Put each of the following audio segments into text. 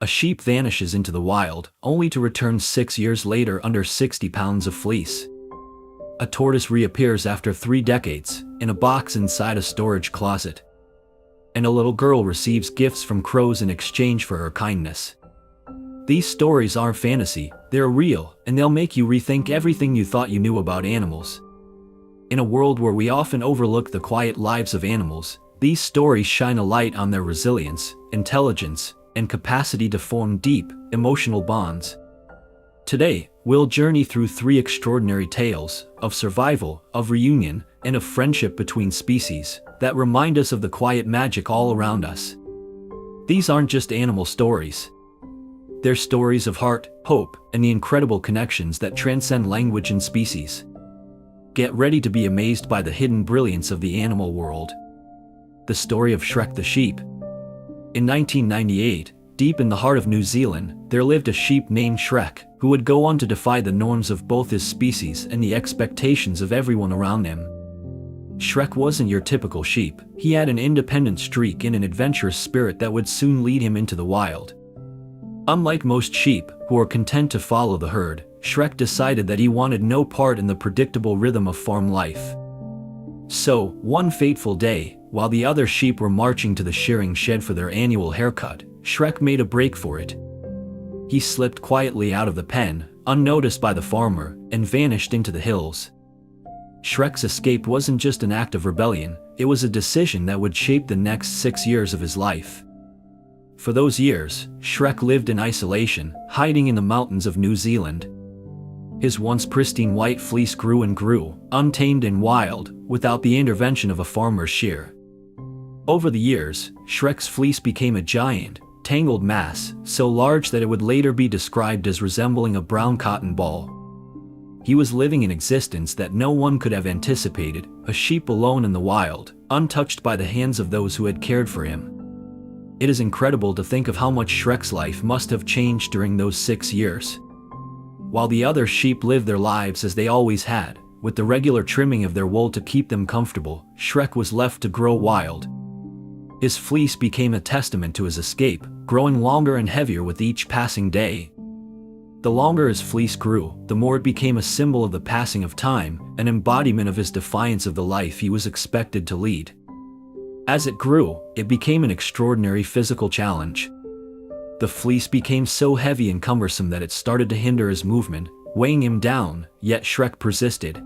A sheep vanishes into the wild, only to return 6 years later under 60 pounds of fleece. A tortoise reappears after 3 decades, in a box inside a storage closet. And a little girl receives gifts from crows in exchange for her kindness. These stories aren't fantasy, they're real, and they'll make you rethink everything you thought you knew about animals. In a world where we often overlook the quiet lives of animals, these stories shine a light on their resilience, intelligence, and capacity to form deep, emotional bonds. Today, we'll journey through 3 extraordinary tales of survival, of reunion, and of friendship between species that remind us of the quiet magic all around us. These aren't just animal stories. They're stories of heart, hope, and the incredible connections that transcend language and species. Get ready to be amazed by the hidden brilliance of the animal world. The story of Shrek the sheep. In 1998, deep in the heart of New Zealand, there lived a sheep named Shrek, who would go on to defy the norms of both his species and the expectations of everyone around him. Shrek wasn't your typical sheep. He had an independent streak and an adventurous spirit that would soon lead him into the wild. Unlike most sheep, who are content to follow the herd, Shrek decided that he wanted no part in the predictable rhythm of farm life. So, one fateful day, while the other sheep were marching to the shearing shed for their annual haircut, Shrek made a break for it. He slipped quietly out of the pen, unnoticed by the farmer, and vanished into the hills. Shrek's escape wasn't just an act of rebellion, it was a decision that would shape the next 6 years of his life. For those years, Shrek lived in isolation, hiding in the mountains of New Zealand. His once pristine white fleece grew and grew, untamed and wild, without the intervention of a farmer's shear. Over the years, Shrek's fleece became a giant, tangled mass, so large that it would later be described as resembling a brown cotton ball. He was living an existence that no one could have anticipated, a sheep alone in the wild, untouched by the hands of those who had cared for him. It is incredible to think of how much Shrek's life must have changed during those 6 years. While the other sheep lived their lives as they always had, with the regular trimming of their wool to keep them comfortable, Shrek was left to grow wild. His fleece became a testament to his escape, growing longer and heavier with each passing day. The longer his fleece grew, the more it became a symbol of the passing of time, an embodiment of his defiance of the life he was expected to lead. As it grew, it became an extraordinary physical challenge. The fleece became so heavy and cumbersome that it started to hinder his movement, weighing him down, yet Shrek persisted.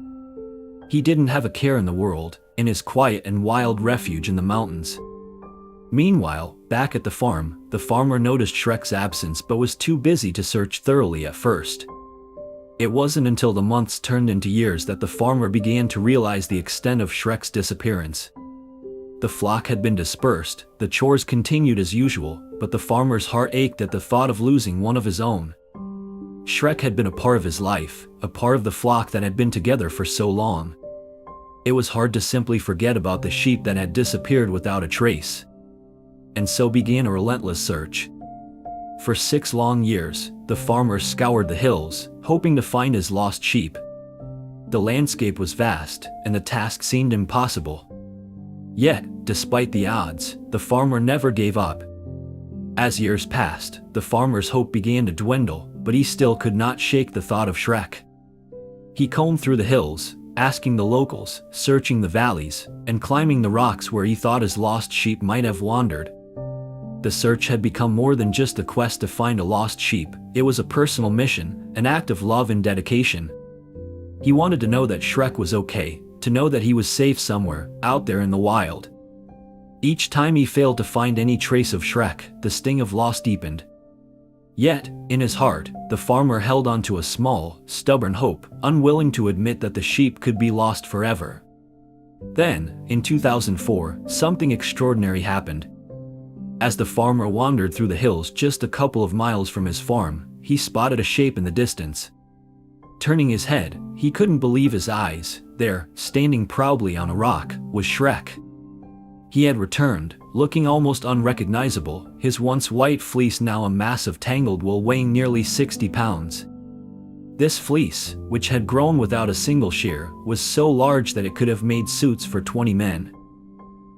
He didn't have a care in the world, in his quiet and wild refuge in the mountains. Meanwhile, back at the farm, the farmer noticed Shrek's absence but was too busy to search thoroughly at first. It wasn't until the months turned into years that the farmer began to realize the extent of Shrek's disappearance. The flock had been dispersed, the chores continued as usual, but the farmer's heart ached at the thought of losing one of his own. Shrek had been a part of his life, a part of the flock that had been together for so long. It was hard to simply forget about the sheep that had disappeared without a trace. And so began a relentless search. For 6 long years, the farmer scoured the hills, hoping to find his lost sheep. The landscape was vast, and the task seemed impossible. Yet, despite the odds, the farmer never gave up. As years passed, the farmer's hope began to dwindle, but he still could not shake the thought of Shrek. He combed through the hills, asking the locals, searching the valleys, and climbing the rocks where he thought his lost sheep might have wandered. The search had become more than just a quest to find a lost sheep, it was a personal mission, an act of love and dedication. He wanted to know that Shrek was okay, to know that he was safe somewhere, out there in the wild. Each time he failed to find any trace of Shrek, the sting of loss deepened. Yet, in his heart, the farmer held on to a small, stubborn hope, unwilling to admit that the sheep could be lost forever. Then, in 2004, something extraordinary happened. As the farmer wandered through the hills just a couple of miles from his farm, he spotted a shape in the distance. Turning his head, he couldn't believe his eyes. There, standing proudly on a rock, was Shrek. He had returned, looking almost unrecognizable, his once white fleece now a mass of tangled wool weighing nearly 60 pounds. This fleece, which had grown without a single shear, was so large that it could have made suits for 20 men.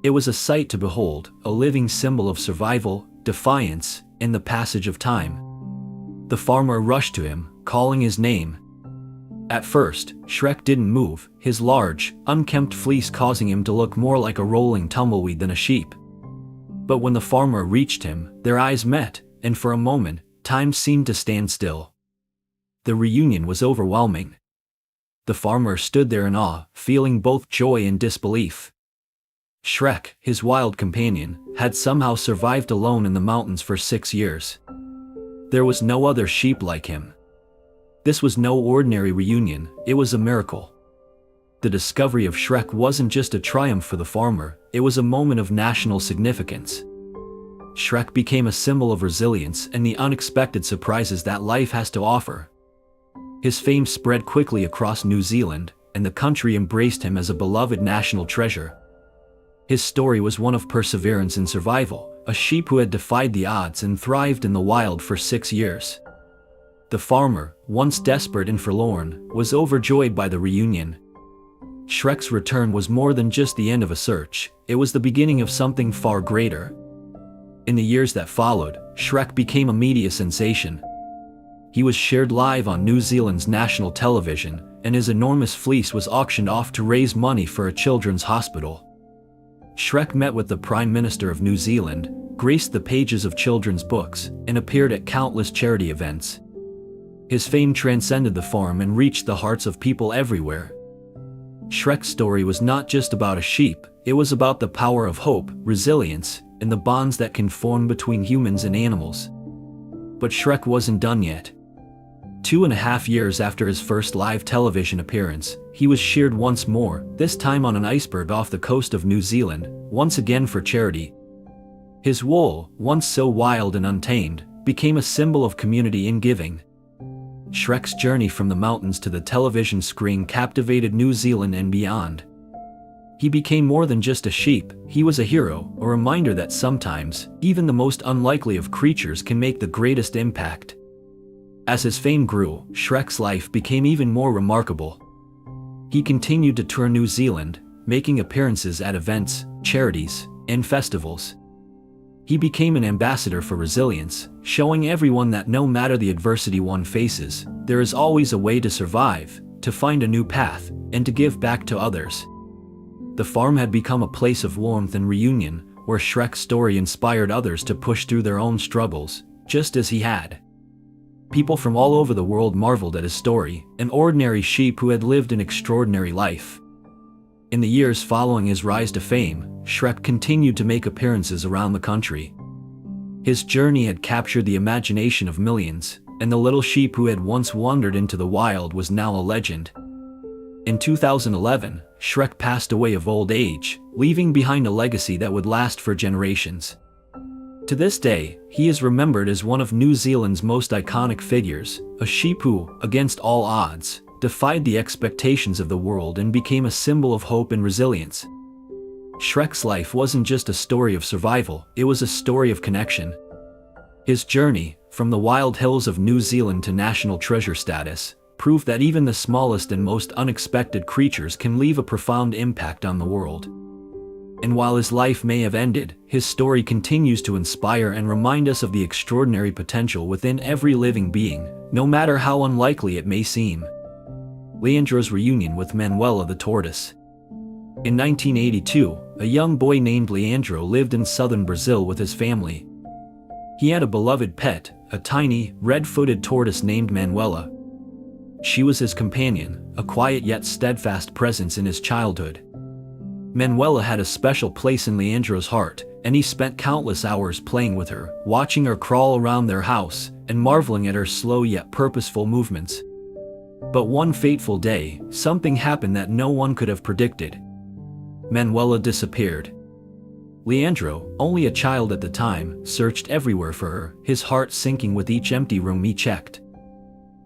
It was a sight to behold, a living symbol of survival, defiance, in the passage of time. The farmer rushed to him, calling his name. At first, Shrek didn't move, his large, unkempt fleece causing him to look more like a rolling tumbleweed than a sheep. But when the farmer reached him, their eyes met, and for a moment, time seemed to stand still. The reunion was overwhelming. The farmer stood there in awe, feeling both joy and disbelief. Shrek, his wild companion, had somehow survived alone in the mountains for 6 years. There was no other sheep like him. This was no ordinary reunion, it was a miracle. The discovery of Shrek wasn't just a triumph for the farmer, it was a moment of national significance. Shrek became a symbol of resilience and the unexpected surprises that life has to offer. His fame spread quickly across New Zealand, and the country embraced him as a beloved national treasure. His story was one of perseverance and survival, a sheep who had defied the odds and thrived in the wild for 6 years. The farmer, once desperate and forlorn, was overjoyed by the reunion. Shrek's return was more than just the end of a search, it was the beginning of something far greater. In the years that followed, Shrek became a media sensation. He was shared live on New Zealand's national television, and his enormous fleece was auctioned off to raise money for a children's hospital. Shrek met with the Prime Minister of New Zealand, graced the pages of children's books, and appeared at countless charity events. His fame transcended the farm and reached the hearts of people everywhere. Shrek's story was not just about a sheep, it was about the power of hope, resilience, and the bonds that can form between humans and animals. But Shrek wasn't done yet. 2.5 years after his first live television appearance, he was sheared once more, this time on an iceberg off the coast of New Zealand, once again for charity. His wool, once so wild and untamed, became a symbol of community and giving. Shrek's journey from the mountains to the television screen captivated New Zealand and beyond. He became more than just a sheep, he was a hero, a reminder that sometimes, even the most unlikely of creatures can make the greatest impact. As his fame grew, Shrek's life became even more remarkable. He continued to tour New Zealand, making appearances at events, charities, and festivals. He became an ambassador for resilience, showing everyone that no matter the adversity one faces, there is always a way to survive, to find a new path, and to give back to others. The farm had become a place of warmth and reunion, where Shrek's story inspired others to push through their own struggles, just as he had. People from all over the world marveled at his story, an ordinary sheep who had lived an extraordinary life. In the years following his rise to fame, Shrek continued to make appearances around the country. His journey had captured the imagination of millions, and the little sheep who had once wandered into the wild was now a legend. In 2011, Shrek passed away of old age, leaving behind a legacy that would last for generations. To this day, he is remembered as one of New Zealand's most iconic figures, a sheep who, against all odds, defied the expectations of the world and became a symbol of hope and resilience. Shrek's life wasn't just a story of survival, it was a story of connection. His journey, from the wild hills of New Zealand to national treasure status, proved that even the smallest and most unexpected creatures can leave a profound impact on the world. And while his life may have ended, his story continues to inspire and remind us of the extraordinary potential within every living being, no matter how unlikely it may seem. Leandro's reunion with Manuela the tortoise. In 1982, a young boy named Leandro lived in southern Brazil with his family. He had a beloved pet, a tiny, red-footed tortoise named Manuela. She was his companion, a quiet yet steadfast presence in his childhood. Manuela had a special place in Leandro's heart, and he spent countless hours playing with her, watching her crawl around their house, and marveling at her slow yet purposeful movements. But one fateful day, something happened that no one could have predicted. Manuela disappeared. Leandro, only a child at the time, searched everywhere for her, his heart sinking with each empty room he checked.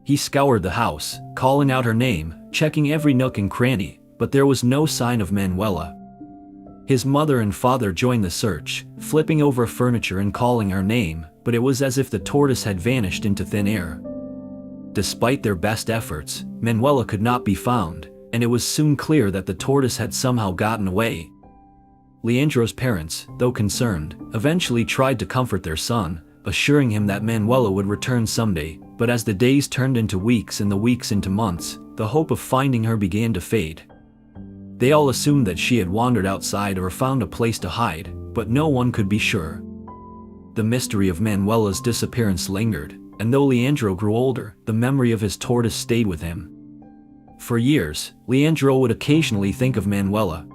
He scoured the house, calling out her name, checking every nook and cranny, but there was no sign of Manuela. His mother and father joined the search, flipping over furniture and calling her name, but it was as if the tortoise had vanished into thin air. Despite their best efforts, Manuela could not be found, and it was soon clear that the tortoise had somehow gotten away. Leandro's parents, though concerned, eventually tried to comfort their son, assuring him that Manuela would return someday. But as the days turned into weeks and the weeks into months, the hope of finding her began to fade. They all assumed that she had wandered outside or found a place to hide, but no one could be sure. The mystery of Manuela's disappearance lingered, and though Leandro grew older, the memory of his tortoise stayed with him. For years, Leandro would occasionally think of Manuela.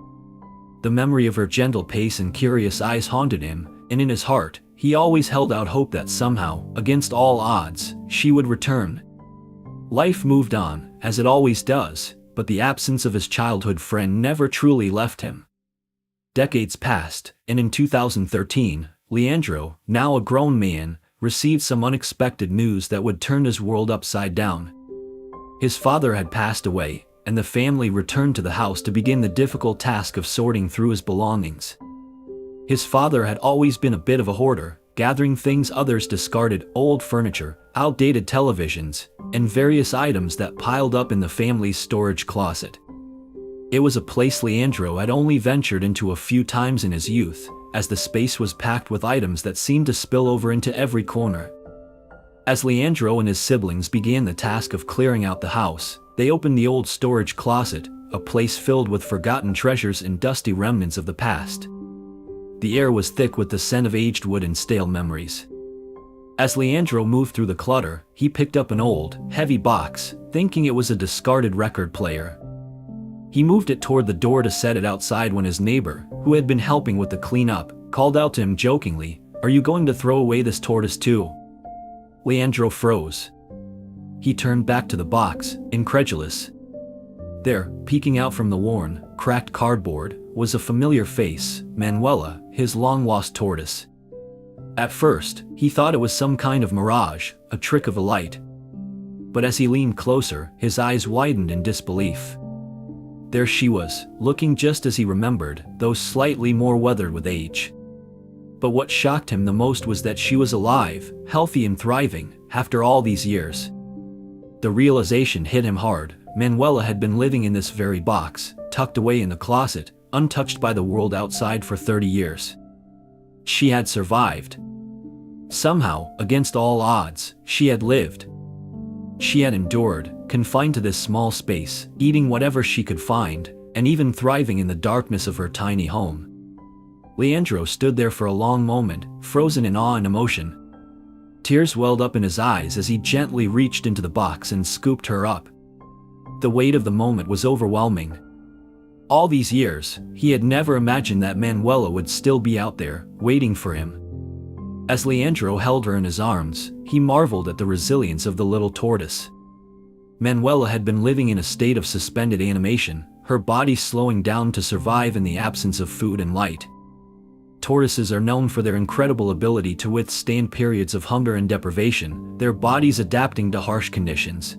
The memory of her gentle pace and curious eyes haunted him, and in his heart, he always held out hope that somehow, against all odds, she would return. Life moved on, as it always does, but the absence of his childhood friend never truly left him. Decades passed, and in 2013, Leandro, now a grown man, received some unexpected news that would turn his world upside down. His father had passed away, and the family returned to the house to begin the difficult task of sorting through his belongings. His father had always been a bit of a hoarder, gathering things others discarded: old furniture, outdated televisions, and various items that piled up in the family's storage closet. It was a place Leandro had only ventured into a few times in his youth, as the space was packed with items that seemed to spill over into every corner. As Leandro and his siblings began the task of clearing out the house, they opened the old storage closet, a place filled with forgotten treasures and dusty remnants of the past. The air was thick with the scent of aged wood and stale memories. As Leandro moved through the clutter, he picked up an old, heavy box, thinking it was a discarded record player. He moved it toward the door to set it outside when his neighbor, who had been helping with the cleanup, called out to him jokingly, "Are you going to throw away this tortoise too?" Leandro froze. He turned back to the box, incredulous. There, peeking out from the worn, cracked cardboard, was a familiar face: Manuela, his long-lost tortoise. At first, he thought it was some kind of mirage, a trick of a light. But as he leaned closer, his eyes widened in disbelief. There she was, looking just as he remembered, though slightly more weathered with age. But what shocked him the most was that she was alive, healthy and thriving, after all these years. The realization hit him hard: Manuela had been living in this very box, tucked away in the closet, untouched by the world outside for 30 years. She had survived. Somehow, against all odds, she had lived. She had endured, confined to this small space, eating whatever she could find, and even thriving in the darkness of her tiny home. Leandro stood there for a long moment, frozen in awe and emotion. Tears welled up in his eyes as he gently reached into the box and scooped her up. The weight of the moment was overwhelming. All these years, he had never imagined that Manuela would still be out there, waiting for him. As Leandro held her in his arms, he marveled at the resilience of the little tortoise. Manuela had been living in a state of suspended animation, her body slowing down to survive in the absence of food and light. Tortoises are known for their incredible ability to withstand periods of hunger and deprivation, their bodies adapting to harsh conditions.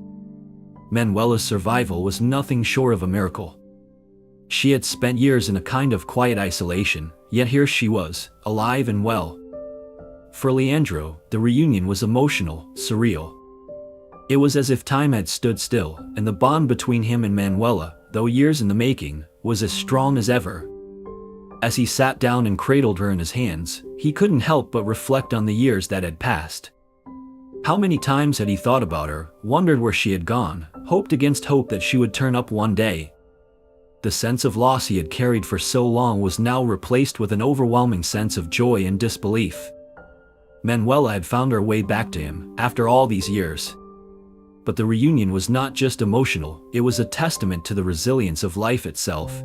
Manuela's survival was nothing short of a miracle. She had spent years in a kind of quiet isolation, yet here she was, alive and well. For Leandro, the reunion was emotional, surreal. It was as if time had stood still, and the bond between him and Manuela, though years in the making, was as strong as ever. As he sat down and cradled her in his hands, he couldn't help but reflect on the years that had passed. How many times had he thought about her, wondered where she had gone, hoped against hope that she would turn up one day. The sense of loss he had carried for so long was now replaced with an overwhelming sense of joy and disbelief. Manuela had found her way back to him, after all these years. But the reunion was not just emotional, it was a testament to the resilience of life itself.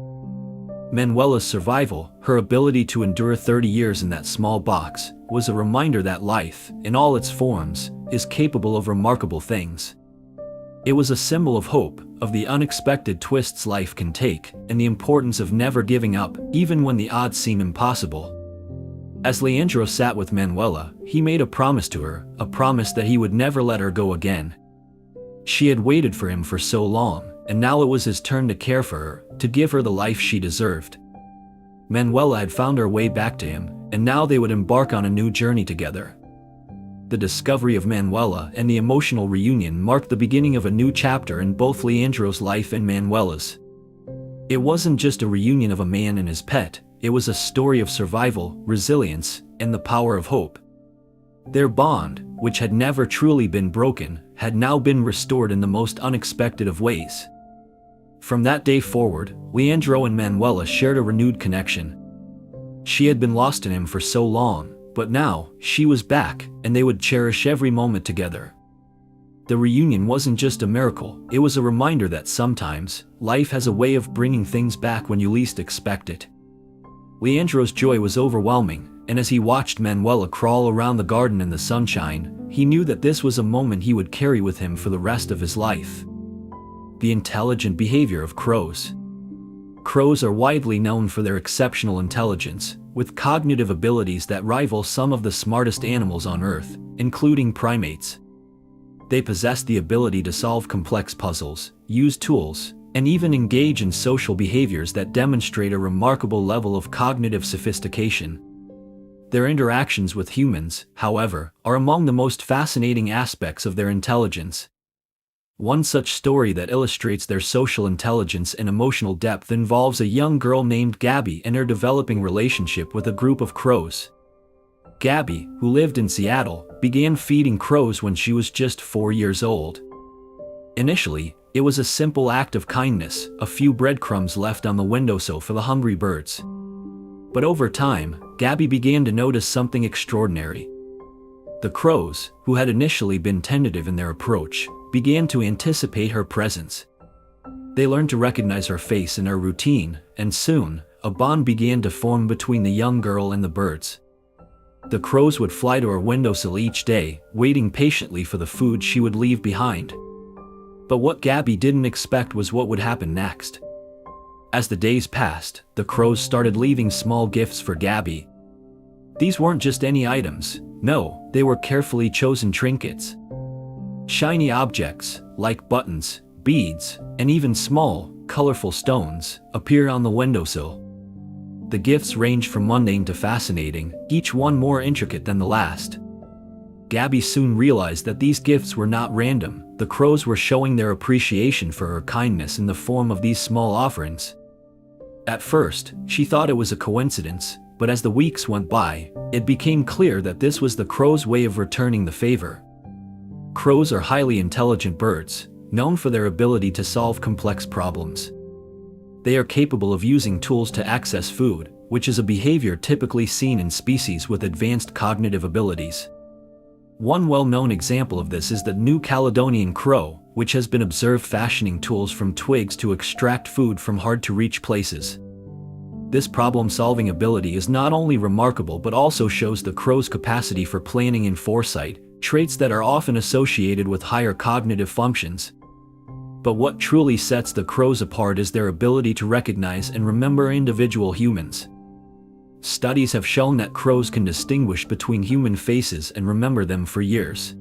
Manuela's survival, her ability to endure 30 years in that small box, was a reminder that life, in all its forms, is capable of remarkable things. It was a symbol of hope, of the unexpected twists life can take, and the importance of never giving up, even when the odds seem impossible. As Leandro sat with Manuela, he made a promise to her, a promise that he would never let her go again. She had waited for him for so long, and now it was his turn to care for her, to give her the life she deserved. Manuela had found her way back to him, and now they would embark on a new journey together. The discovery of Manuela and the emotional reunion marked the beginning of a new chapter in both Leandro's life and Manuela's. It wasn't just a reunion of a man and his pet, it was a story of survival, resilience, and the power of hope. Their bond, which had never truly been broken, had now been restored in the most unexpected of ways. From that day forward, Leandro and Manuela shared a renewed connection. She had been lost in him for so long, but now, she was back, and they would cherish every moment together. The reunion wasn't just a miracle, it was a reminder that sometimes, life has a way of bringing things back when you least expect it. Leandro's joy was overwhelming, and as he watched Manuela crawl around the garden in the sunshine, he knew that this was a moment he would carry with him for the rest of his life. The intelligent behavior of crows. Crows are widely known for their exceptional intelligence, with cognitive abilities that rival some of the smartest animals on Earth, including primates. They possess the ability to solve complex puzzles, use tools, and even engage in social behaviors that demonstrate a remarkable level of cognitive sophistication. Their interactions with humans, however, are among the most fascinating aspects of their intelligence. One such story that illustrates their social intelligence and emotional depth involves a young girl named Gabby and her developing relationship with a group of crows. Gabby, who lived in Seattle, began feeding crows when she was just 4 years old. Initially, it was a simple act of kindness, a few breadcrumbs left on the windowsill for the hungry birds. But over time, Gabby began to notice something extraordinary. The crows, who had initially been tentative in their approach, began to anticipate her presence. They learned to recognize her face in her routine, and soon, a bond began to form between the young girl and the birds. The crows would fly to her windowsill each day, waiting patiently for the food she would leave behind. But what Gabby didn't expect was what would happen next. As the days passed, the crows started leaving small gifts for Gabby. These weren't just any items, no, they were carefully chosen trinkets. Shiny objects, like buttons, beads, and even small, colorful stones, appear on the windowsill. The gifts ranged from mundane to fascinating, each one more intricate than the last. Gabby soon realized that these gifts were not random, the crows were showing their appreciation for her kindness in the form of these small offerings. At first, she thought it was a coincidence, but as the weeks went by, it became clear that this was the crows' way of returning the favor. Crows are highly intelligent birds, known for their ability to solve complex problems. They are capable of using tools to access food, which is a behavior typically seen in species with advanced cognitive abilities. One well-known example of this is the New Caledonian crow, which has been observed fashioning tools from twigs to extract food from hard-to-reach places. This problem-solving ability is not only remarkable but also shows the crow's capacity for planning and foresight, traits that are often associated with higher cognitive functions. But what truly sets the crows apart is their ability to recognize and remember individual humans. Studies have shown that crows can distinguish between human faces and remember them for years.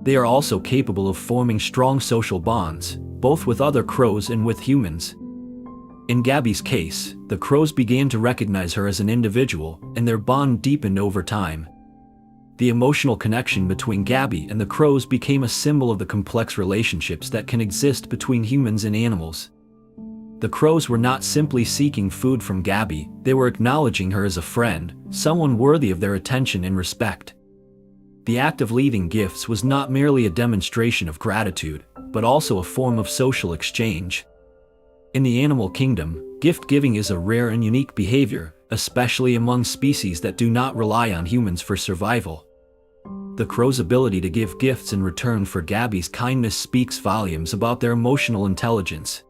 They are also capable of forming strong social bonds, both with other crows and with humans. In Gabby's case, the crows began to recognize her as an individual, and their bond deepened over time. The emotional connection between Gabby and the crows became a symbol of the complex relationships that can exist between humans and animals. The crows were not simply seeking food from Gabby, they were acknowledging her as a friend, someone worthy of their attention and respect. The act of leaving gifts was not merely a demonstration of gratitude, but also a form of social exchange. In the animal kingdom, gift-giving is a rare and unique behavior, especially among species that do not rely on humans for survival. The crow's ability to give gifts in return for Gabby's kindness speaks volumes about their emotional intelligence.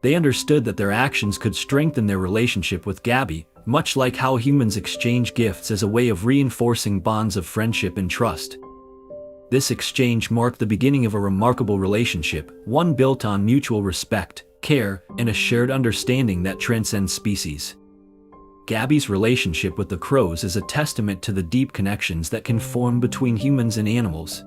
They understood that their actions could strengthen their relationship with Gabby, much like how humans exchange gifts as a way of reinforcing bonds of friendship and trust. This exchange marked the beginning of a remarkable relationship, one built on mutual respect, care, and a shared understanding that transcends species. Gabby's relationship with the crows is a testament to the deep connections that can form between humans and animals.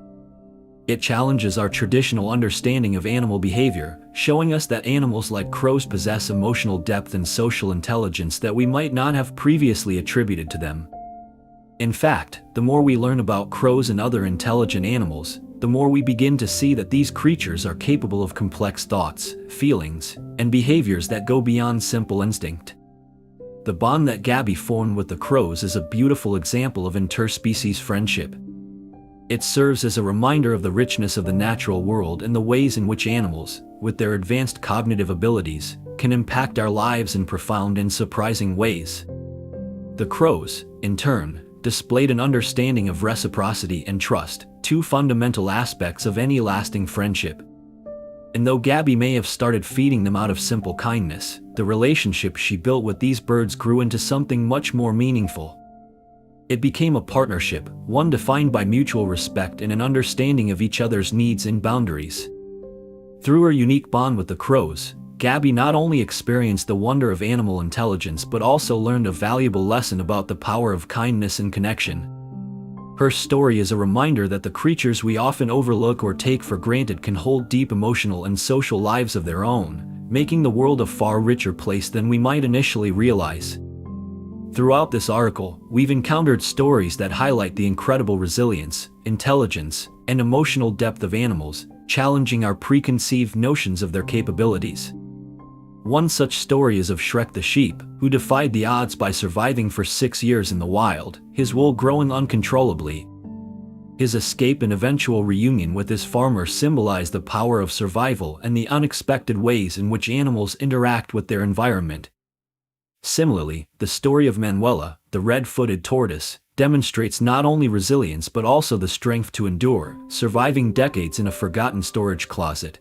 It challenges our traditional understanding of animal behavior, showing us that animals like crows possess emotional depth and social intelligence that we might not have previously attributed to them. In fact, the more we learn about crows and other intelligent animals, the more we begin to see that these creatures are capable of complex thoughts, feelings, and behaviors that go beyond simple instinct. The bond that Gabby formed with the crows is a beautiful example of interspecies friendship. It serves as a reminder of the richness of the natural world and the ways in which animals, with their advanced cognitive abilities, can impact our lives in profound and surprising ways. The crows, in turn, displayed an understanding of reciprocity and trust, two fundamental aspects of any lasting friendship. And though Gabby may have started feeding them out of simple kindness, the relationship she built with these birds grew into something much more meaningful. It became a partnership, one defined by mutual respect and an understanding of each other's needs and boundaries. Through her unique bond with the crows, Gabby not only experienced the wonder of animal intelligence but also learned a valuable lesson about the power of kindness and connection. Her story is a reminder that the creatures we often overlook or take for granted can hold deep emotional and social lives of their own, making the world a far richer place than we might initially realize. Throughout this article, we've encountered stories that highlight the incredible resilience, intelligence, and emotional depth of animals, challenging our preconceived notions of their capabilities. One such story is of Shrek the Sheep, who defied the odds by surviving for 6 years in the wild, his wool growing uncontrollably. His escape and eventual reunion with his farmer symbolize the power of survival and the unexpected ways in which animals interact with their environment. Similarly, the story of Manuela, the red-footed tortoise, demonstrates not only resilience but also the strength to endure, surviving decades in a forgotten storage closet.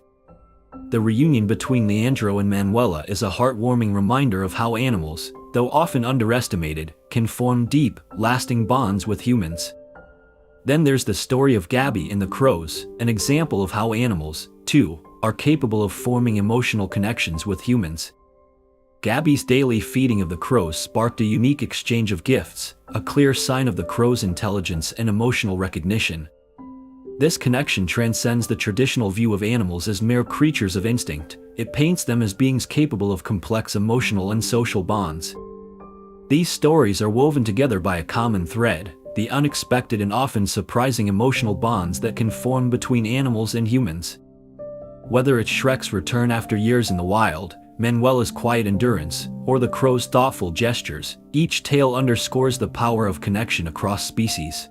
The reunion between Leandro and Manuela is a heartwarming reminder of how animals, though often underestimated, can form deep, lasting bonds with humans. Then there's the story of Gabby and the crows, an example of how animals, too, are capable of forming emotional connections with humans. Gabby's daily feeding of the crows sparked a unique exchange of gifts, a clear sign of the crow's intelligence and emotional recognition. This connection transcends the traditional view of animals as mere creatures of instinct. It paints them as beings capable of complex emotional and social bonds. These stories are woven together by a common thread, the unexpected and often surprising emotional bonds that can form between animals and humans. Whether it's Shrek's return after years in the wild, Manuela's quiet endurance, or the crow's thoughtful gestures, each tale underscores the power of connection across species.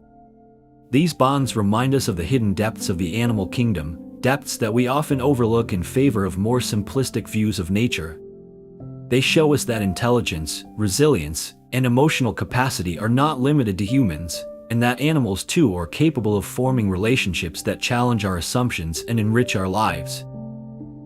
These bonds remind us of the hidden depths of the animal kingdom, depths that we often overlook in favor of more simplistic views of nature. They show us that intelligence, resilience, and emotional capacity are not limited to humans, and that animals too are capable of forming relationships that challenge our assumptions and enrich our lives.